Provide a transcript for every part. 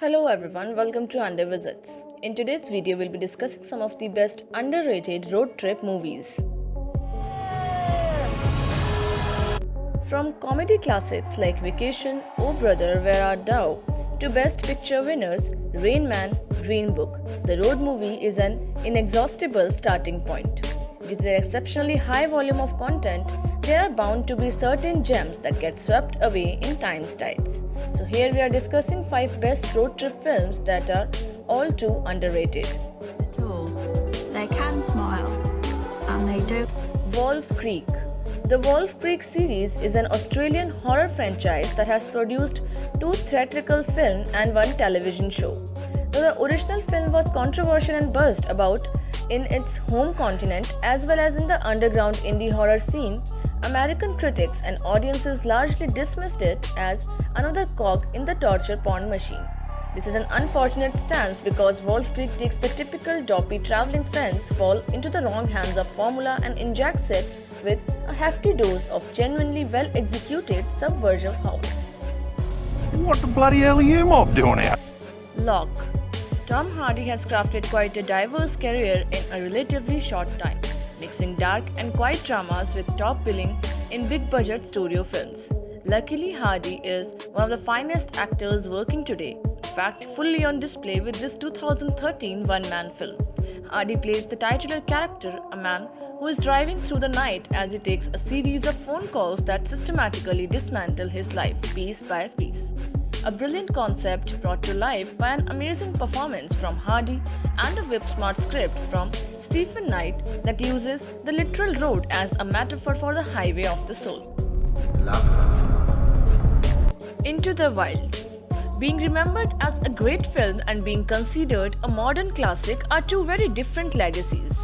Hello everyone, welcome to Under Visits. In today's video, we'll be discussing some of the best underrated road trip movies. From comedy classics like Vacation, Oh Brother, Where Art Thou, to Best Picture winners Rain Man, Green Book, the road movie is an inexhaustible starting point. Due to their exceptionally high volume of content, there are bound to be certain gems that get swept away in time's tides. So here we are discussing 5 best road trip films that are all too underrated. At all. They can smile, and they do. Wolf Creek. The Wolf Creek series is an Australian horror franchise that has produced 2 theatrical films and 1 television show. Though the original film was controversial and buzzed about in its home continent as well as in the underground indie horror scene, American critics and audiences largely dismissed it as another cog in the torture porn machine. This is an unfortunate stance because Wolf Creek takes the typical dopey traveling friends fall into the wrong hands of formula and injects it with a hefty dose of genuinely well-executed subversive horror. What the bloody hell are you mob doing here? Locke. Tom Hardy has crafted quite a diverse career in a relatively short time, mixing dark and quiet dramas with top billing in big-budget studio films. Luckily, Hardy is one of the finest actors working today, a fact fully on display with this 2013 one-man film. Hardy plays the titular character, a man who is driving through the night as he takes a series of phone calls that systematically dismantle his life piece by piece. A brilliant concept brought to life by an amazing performance from Hardy and a whip-smart script from Stephen Knight that uses the literal road as a metaphor for the highway of the soul. Into the Wild. Being remembered as a great film and being considered a modern classic are 2 very different legacies.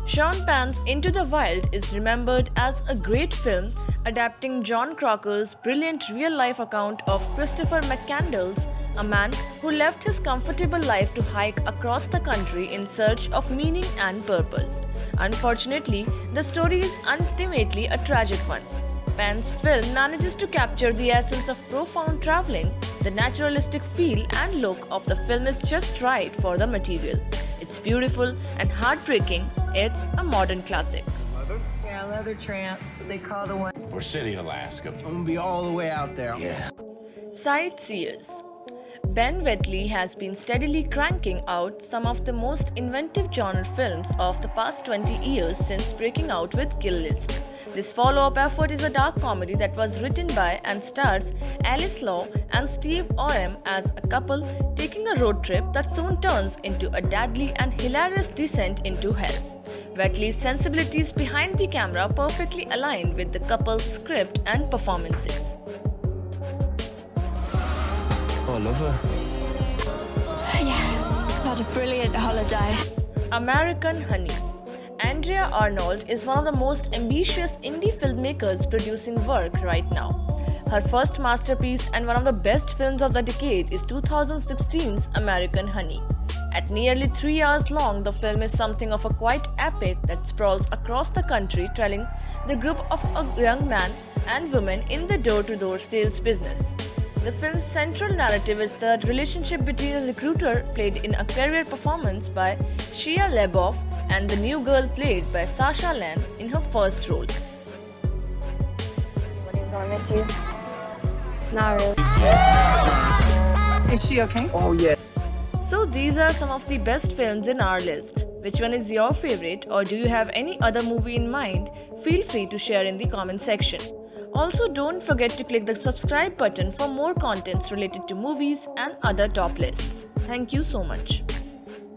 Sean Penn's Into the Wild is remembered as a great film adapting John Crocker's brilliant real-life account of Christopher McCandless, a man who left his comfortable life to hike across the country in search of meaning and purpose. Unfortunately, the story is ultimately a tragic one. Penn's film manages to capture the essence of profound traveling. The naturalistic feel and look of the film is just right for the material. It's beautiful and heartbreaking. It's a modern classic. Yeah, leather tramp. That's what they call the one. Or City, Alaska. I'm gonna be all the way out there. Yes. Sightseers. Ben Wheatley has been steadily cranking out some of the most inventive genre films of the past 20 years since breaking out with Kill List. This follow-up effort is a dark comedy that was written by and stars Alice Law and Steve Oram as a couple taking a road trip that soon turns into a deadly and hilarious descent into hell. Wheatley's sensibilities behind the camera perfectly align with the couple's script and performances. Oh, I love her. Yeah, what a brilliant holiday. American Honey. Andrea Arnold is one of the most ambitious indie filmmakers producing work right now. Her first masterpiece and one of the best films of the decade is 2016's American Honey. At nearly 3 hours long, the film is something of a quiet epic that sprawls across the country, telling the group of a young man and woman in the door-to-door sales business. The film's central narrative is the relationship between a recruiter played in a career performance by Shia LaBeouf and the new girl played by Sasha Lane in her first role. Nobody's gonna miss you. Not really. Is she okay? Oh, yeah. So these are some of the best films in our list. Which one is your favorite, or do you have any other movie in mind? Feel free to share in the comment section. Also, don't forget to click the subscribe button for more contents related to movies and other top lists. Thank you so much.